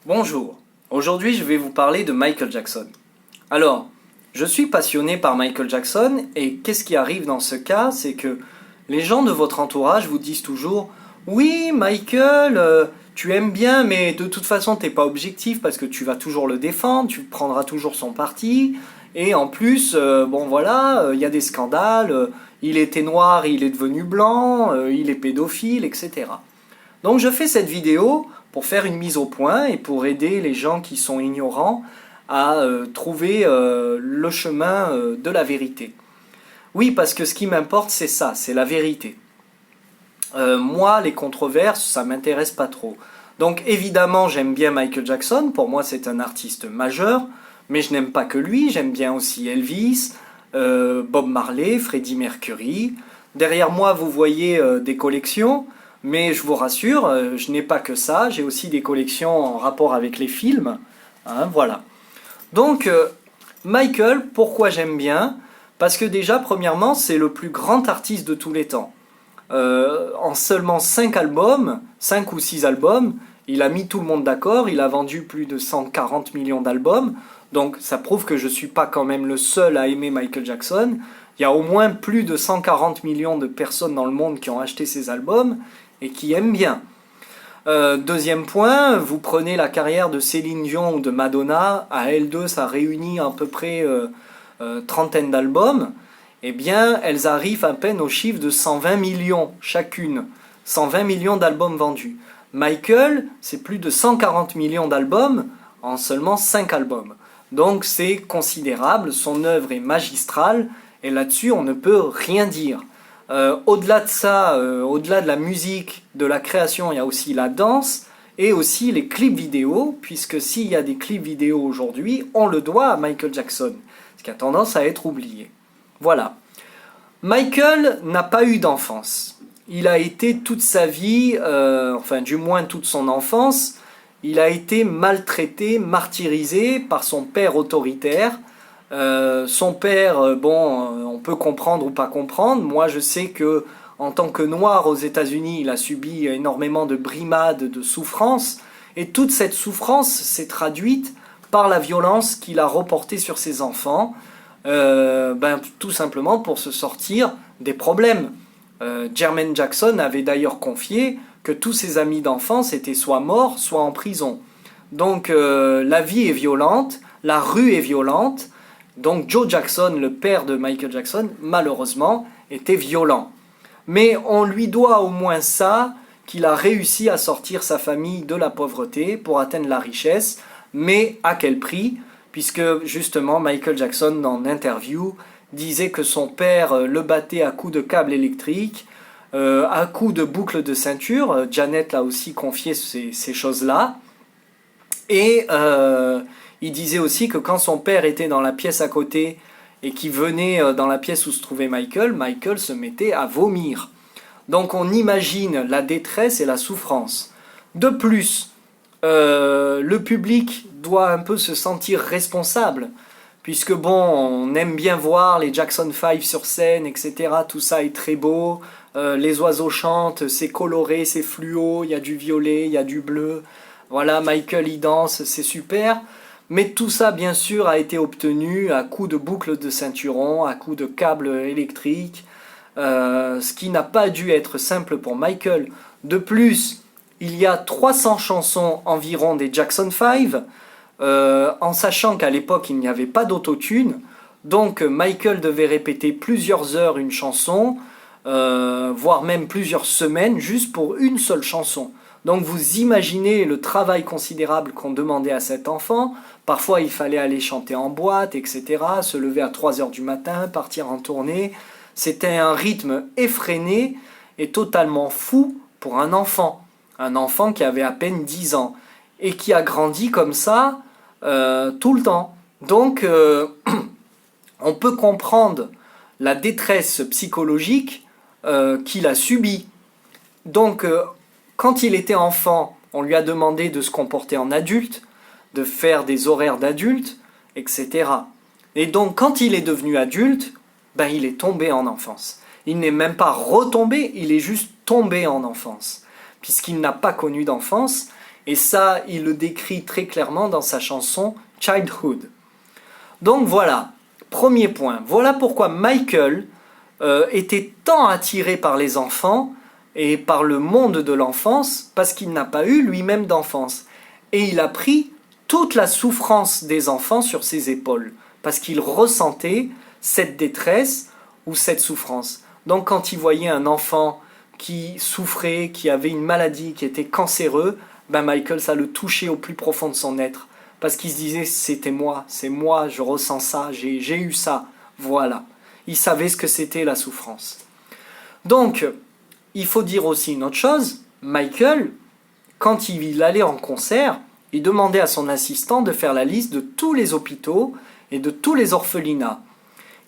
Bonjour, aujourd'hui je vais vous parler de Michael Jackson. Alors, je suis passionné par Michael Jackson et qu'est-ce qui arrive dans ce cas, c'est que les gens de votre entourage vous disent toujours «Oui, Michael, tu aimes bien, mais de toute façon t'es pas objectif parce que tu vas toujours le défendre, tu prendras toujours son parti, et en plus, bon voilà, il y a des scandales, il était noir, il est devenu blanc, il est pédophile, etc.» Donc je fais cette vidéo pour faire une mise au point et pour aider les gens qui sont ignorants à trouver le chemin de la vérité. Oui, parce que ce qui m'importe, c'est ça, c'est la vérité. Moi, les controverses, ça m'intéresse pas trop. Donc évidemment, j'aime bien Michael Jackson, pour moi c'est un artiste majeur, mais je n'aime pas que lui, j'aime bien aussi Elvis, Bob Marley, Freddie Mercury. Derrière moi, vous voyez des collections, mais je vous rassure, je n'ai pas que ça, j'ai aussi des collections en rapport avec les films. Hein, voilà. Donc, Michael, pourquoi j'aime bien? Parce que déjà, premièrement, c'est le plus grand artiste de tous les temps. En seulement 5 albums, 5 ou 6 albums, il a mis tout le monde d'accord, il a vendu plus de 140 millions d'albums, donc ça prouve que je ne suis pas quand même le seul à aimer Michael Jackson. Il y a au moins plus de 140 millions de personnes dans le monde qui ont acheté ses albums et qui aiment bien. Deuxième point, vous prenez la carrière de Céline Dion ou de Madonna, à elles deux ça réunit à peu près trentaine d'albums, eh bien elles arrivent à peine au chiffre de 120 millions chacune, 120 millions d'albums vendus. Michael, c'est plus de 140 millions d'albums en seulement 5 albums. Donc c'est considérable, son œuvre est magistrale, et là-dessus on ne peut rien dire. Au-delà de ça, au-delà de la musique, de la création, il y a aussi la danse et aussi les clips vidéo, puisque s'il y a des clips vidéo aujourd'hui, on le doit à Michael Jackson, ce qui a tendance à être oublié. Voilà. Michael n'a pas eu d'enfance. Il a été toute sa vie, enfin du moins toute son enfance, il a été maltraité, martyrisé par son père autoritaire. Son père, bon, on peut comprendre ou pas comprendre. Moi, je sais que en tant que noir aux États-Unis, il a subi énormément de brimades, de souffrances, et toute cette souffrance s'est traduite par la violence qu'il a reportée sur ses enfants, tout simplement pour se sortir des problèmes. Jermaine Jackson avait d'ailleurs confié que tous ses amis d'enfance étaient soit morts, soit en prison. Donc la vie est violente, la rue est violente. Donc Joe Jackson, le père de Michael Jackson, malheureusement, était violent. Mais on lui doit au moins ça, qu'il a réussi à sortir sa famille de la pauvreté pour atteindre la richesse, mais à quel prix? Puisque justement Michael Jackson, dans l'interview, disait que son père le battait à coups de câbles électriques, à coups de boucles de ceinture. Janet l'a aussi confié ces choses-là. Et il disait aussi que quand son père était dans la pièce à côté et qu'il venait dans la pièce où se trouvait Michael, Michael se mettait à vomir. Donc on imagine la détresse et la souffrance. De plus, le public doit un peu se sentir responsable, puisque bon, on aime bien voir les Jackson 5 sur scène, etc. Tout ça est très beau, les oiseaux chantent, c'est coloré, c'est fluo, il y a du violet, il y a du bleu. Voilà, Michael y danse, c'est super. Mais tout ça, bien sûr, a été obtenu à coups de boucles de ceinturon, à coups de câbles électriques, ce qui n'a pas dû être simple pour Michael. De plus, il y a 300 chansons environ des Jackson 5, en sachant qu'à l'époque, il n'y avait pas d'autotune. Donc, Michael devait répéter plusieurs heures une chanson, voire même plusieurs semaines, juste pour une seule chanson. Donc vous imaginez le travail considérable qu'on demandait à cet enfant. Parfois il fallait aller chanter en boîte, etc., se lever à 3 heures du matin, partir en tournée. C'était un rythme effréné et totalement fou pour un enfant. Un enfant qui avait à peine 10 ans et qui a grandi comme ça tout le temps. Donc on peut comprendre la détresse psychologique qu'il a subie. Donc quand il était enfant, on lui a demandé de se comporter en adulte, de faire des horaires d'adulte, etc. Et donc, quand il est devenu adulte, il est tombé en enfance. Il n'est même pas retombé, il est juste tombé en enfance, puisqu'il n'a pas connu d'enfance. Et ça, il le décrit très clairement dans sa chanson Childhood. Donc voilà, premier point. Voilà pourquoi Michael était tant attiré par les enfants et par le monde de l'enfance, parce qu'il n'a pas eu lui-même d'enfance. Et il a pris toute la souffrance des enfants sur ses épaules, parce qu'il ressentait cette détresse ou cette souffrance. Donc quand il voyait un enfant qui souffrait, qui avait une maladie, qui était cancéreux, ben Michael, ça le touchait au plus profond de son être. Parce qu'il se disait, c'était moi, c'est moi, je ressens ça, j'ai eu ça, voilà. Il savait ce que c'était la souffrance. Donc, il faut dire aussi une autre chose, Michael, quand il allait en concert, il demandait à son assistant de faire la liste de tous les hôpitaux et de tous les orphelinats.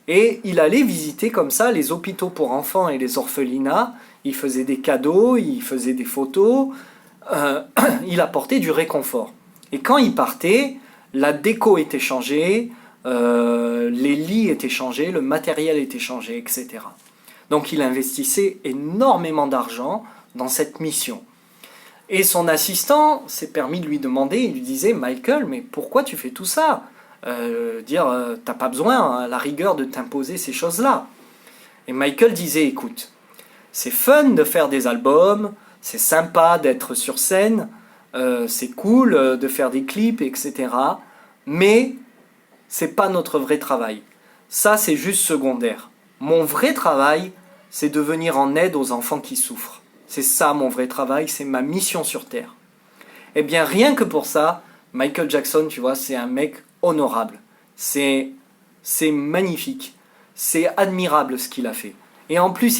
Et il allait visiter comme ça les hôpitaux pour enfants et les orphelinats, il faisait des cadeaux, il faisait des photos, il apportait du réconfort. Et quand il partait, la déco était changée, les lits étaient changés, le matériel était changé, etc. Donc il investissait énormément d'argent dans cette mission. Et son assistant s'est permis de lui demander, il lui disait « Michael, mais pourquoi tu fais tout ça ? T'as pas besoin, à la rigueur, de t'imposer ces choses-là. » Et Michael disait « Écoute, c'est fun de faire des albums, c'est sympa d'être sur scène, c'est cool de faire des clips, etc. Mais c'est pas notre vrai travail. Ça, c'est juste secondaire. Mon vrai travail, c'est de venir en aide aux enfants qui souffrent. C'est ça mon vrai travail, c'est ma mission sur Terre. » Eh bien, rien que pour ça, Michael Jackson, tu vois, c'est un mec honorable. C'est magnifique. C'est admirable ce qu'il a fait. Et en plus,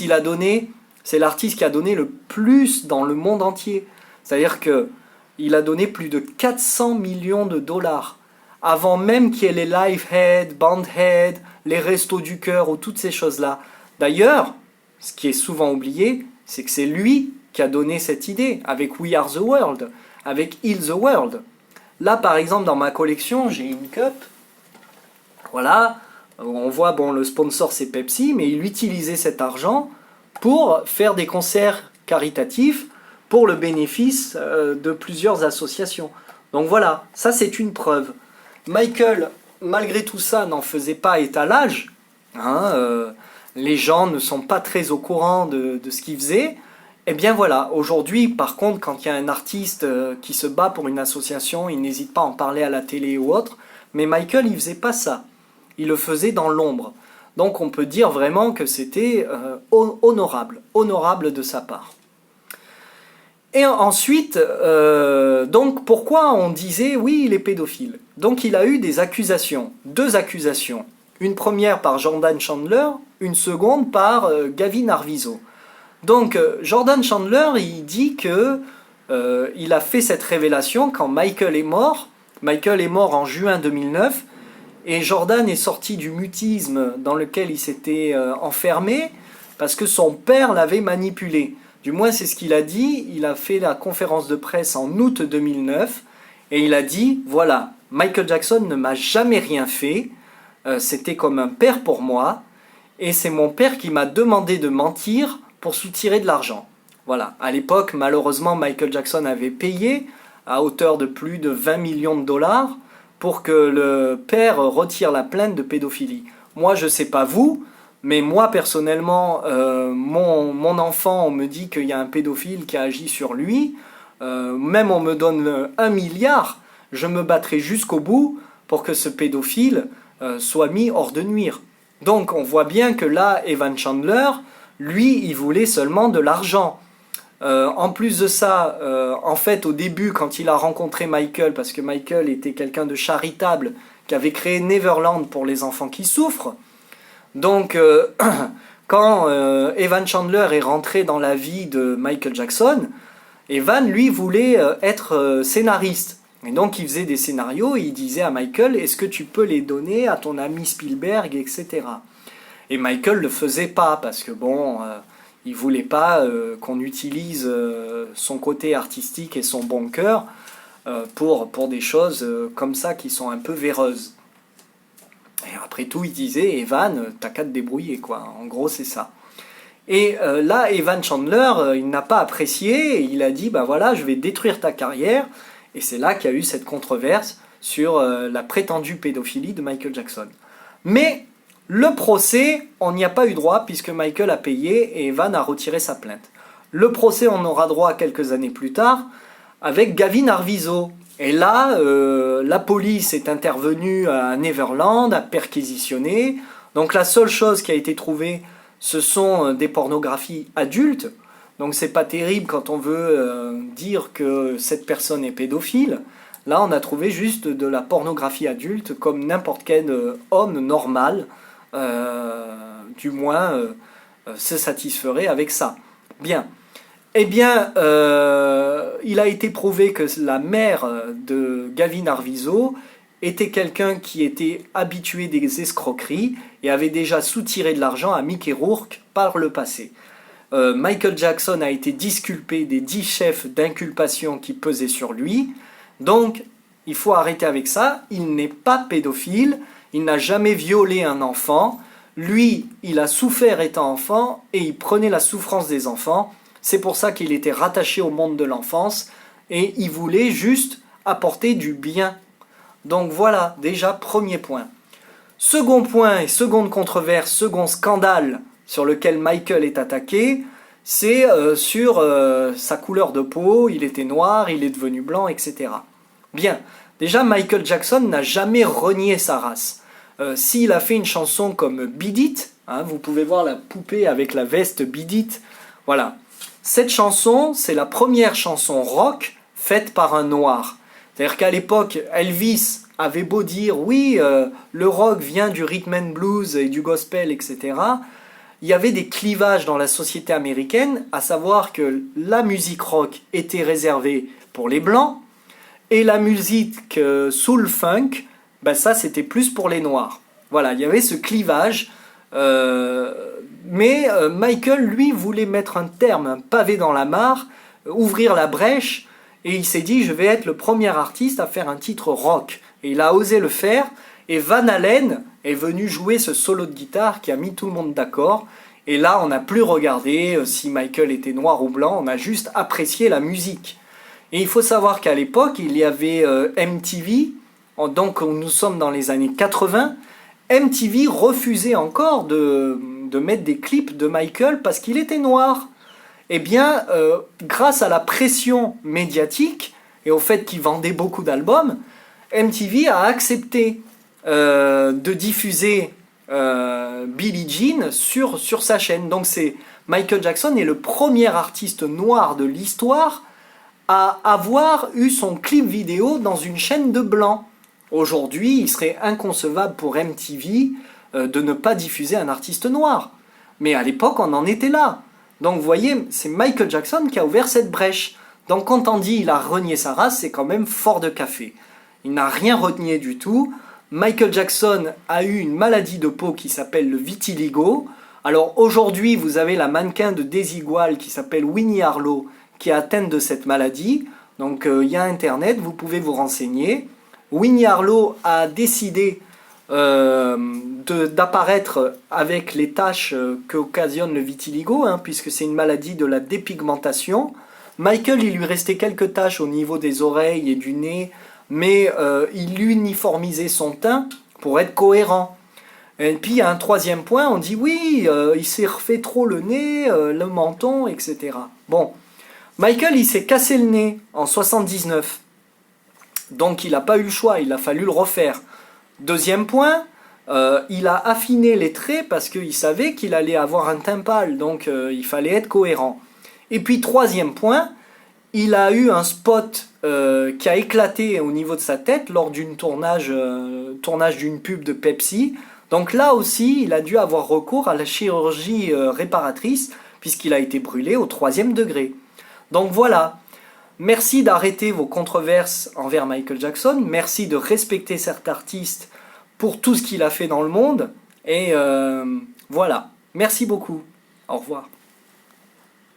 c'est l'artiste qui a donné le plus dans le monde entier. C'est-à-dire qu'il a donné plus de 400 millions de dollars. Avant même qu'il y ait les Lifehead, Bandhead, les Restos du Cœur ou toutes ces choses-là. D'ailleurs, ce qui est souvent oublié, c'est que c'est lui qui a donné cette idée avec We Are the World, avec Heal the World. Là, par exemple, dans ma collection, j'ai une cup. Voilà, on voit, bon, le sponsor c'est Pepsi, mais il utilisait cet argent pour faire des concerts caritatifs pour le bénéfice de plusieurs associations. Donc voilà, ça c'est une preuve. Michael, malgré tout ça, n'en faisait pas étalage. Les gens ne sont pas très au courant de ce qu'il faisait. Eh bien voilà, aujourd'hui, par contre, quand il y a un artiste qui se bat pour une association, il n'hésite pas à en parler à la télé ou autre. Mais Michael, il faisait pas ça. Il le faisait dans l'ombre. Donc on peut dire vraiment que c'était honorable de sa part. Et ensuite, donc pourquoi on disait oui, il est pédophile? Donc il a eu des accusations, 2 accusations. Une première par Jordan Chandler, une seconde par Gavin Arvizo. Donc Jordan Chandler, il dit que il a fait cette révélation quand Michael est mort. Michael est mort en juin 2009 et Jordan est sorti du mutisme dans lequel il s'était enfermé parce que son père l'avait manipulé. Du moins c'est ce qu'il a dit. Il a fait la conférence de presse en août 2009 et il a dit voilà, Michael Jackson ne m'a jamais rien fait, c'était comme un père pour moi et c'est mon père qui m'a demandé de mentir pour soutirer de l'argent. Voilà, à l'époque, malheureusement, Michael Jackson avait payé à hauteur de plus de 20 millions de dollars pour que le père retire la plainte de pédophilie. Moi, je ne sais pas vous, mais moi, personnellement, mon enfant, on me dit qu'il y a un pédophile qui a agi sur lui, même on me donne 1 milliard, je me battrai jusqu'au bout pour que ce pédophile soit mis hors de nuire. Donc, on voit bien que là, Evan Chandler, lui, il voulait seulement de l'argent. En plus de ça, en fait, au début, quand il a rencontré Michael, parce que Michael était quelqu'un de charitable, qui avait créé Neverland pour les enfants qui souffrent, donc quand Evan Chandler est rentré dans la vie de Michael Jackson, Evan, lui, voulait être scénariste. Et donc, il faisait des scénarios et il disait à Michael, est-ce que tu peux les donner à ton ami Spielberg, etc. Et Michael le faisait pas parce que bon, il voulait pas qu'on utilise son côté artistique et son bon cœur pour des choses comme ça qui sont un peu véreuses. Et après tout, il disait Evan, t'as qu'à te débrouiller quoi. En gros, c'est ça. Et là, Evan Chandler, il n'a pas apprécié. Et il a dit bah voilà, je vais détruire ta carrière Et c'est là qu'il y a eu cette controverse sur la prétendue pédophilie de Michael Jackson. Mais le procès, on n'y a pas eu droit puisque Michael a payé et Evan a retiré sa plainte. Le procès, on aura droit quelques années plus tard avec Gavin Arvizo. Et là, la police est intervenue à Neverland, a perquisitionné. Donc la seule chose qui a été trouvée, ce sont des pornographies adultes. Donc c'est pas terrible quand on veut dire que cette personne est pédophile. Là, on a trouvé juste de la pornographie adulte comme n'importe quel homme normal, du moins, se satisferait avec ça. Bien. Eh bien, il a été prouvé que la mère de Gavin Arvizo était quelqu'un qui était habitué des escroqueries et avait déjà soutiré de l'argent à Mickey Rourke par le passé. Michael Jackson a été disculpé des 10 chefs d'inculpation qui pesaient sur lui. Donc, il faut arrêter avec ça. Il n'est pas pédophile. Il n'a jamais violé un enfant. Lui, il a souffert étant enfant et il prenait la souffrance des enfants. C'est pour ça qu'il était rattaché au monde de l'enfance et il voulait juste apporter du bien. Donc voilà, déjà, premier point. Second point et seconde controverse, second scandale sur lequel Michael est attaqué, c'est sur sa couleur de peau. Il était noir, il est devenu blanc, etc. Bien, déjà Michael Jackson n'a jamais renié sa race. S'il a fait une chanson comme Beat It, hein, vous pouvez voir la poupée avec la veste Beat It, voilà. Cette chanson, c'est la première chanson rock faite par un noir. C'est-à-dire qu'à l'époque, Elvis avait beau dire oui, le rock vient du rhythm and blues et du gospel, etc. Il y avait des clivages dans la société américaine, à savoir que la musique rock était réservée pour les blancs et la musique soul funk, ben ça c'était plus pour les noirs. Voilà, il y avait ce clivage. Mais Michael, lui, voulait mettre un terme, un pavé dans la mare, ouvrir la brèche, et il s'est dit, je vais être le premier artiste à faire un titre rock. Et il a osé le faire, et Van Halen est venu jouer ce solo de guitare qui a mis tout le monde d'accord. Et là, on n'a plus regardé si Michael était noir ou blanc, on a juste apprécié la musique. Et il faut savoir qu'à l'époque, il y avait MTV, donc nous sommes dans les années 80, MTV refusait encore de mettre des clips de Michael parce qu'il était noir. Eh bien, grâce à la pression médiatique et au fait qu'il vendait beaucoup d'albums, MTV a accepté de diffuser Billie Jean sur sa chaîne. Donc Michael Jackson est le premier artiste noir de l'histoire à avoir eu son clip vidéo dans une chaîne de blancs. Aujourd'hui, il serait inconcevable pour MTV de ne pas diffuser un artiste noir. Mais à l'époque, on en était là. Donc vous voyez, c'est Michael Jackson qui a ouvert cette brèche. Donc quand on dit qu'il a renié sa race, c'est quand même fort de café. Il n'a rien renié du tout. Michael Jackson a eu une maladie de peau qui s'appelle le vitiligo. Alors aujourd'hui, vous avez la mannequin de Desigual qui s'appelle Winnie Harlow qui est atteinte de cette maladie. Donc il y a Internet, vous pouvez vous renseigner. Winnie Harlow a décidé d'apparaître avec les taches qu'occasionne le vitiligo, hein, puisque c'est une maladie de la dépigmentation. Michael, il lui restait quelques taches au niveau des oreilles et du nez, mais il uniformisait son teint pour être cohérent. Et puis il y a un troisième point, on dit oui, il s'est refait trop le nez, le menton, etc. Bon, Michael, il s'est cassé le nez en 79. Donc il n'a pas eu le choix, il a fallu le refaire. Deuxième point, il a affiné les traits parce qu'il savait qu'il allait avoir un teint pâle, donc il fallait être cohérent. Et puis troisième point, il a eu un spot qui a éclaté au niveau de sa tête lors d'une tournage d'une pub de Pepsi. Donc là aussi, il a dû avoir recours à la chirurgie réparatrice puisqu'il a été brûlé au 3e degré. Donc voilà. Merci d'arrêter vos controverses envers Michael Jackson. Merci de respecter cet artiste pour tout ce qu'il a fait dans le monde. Et voilà. Merci beaucoup. Au revoir.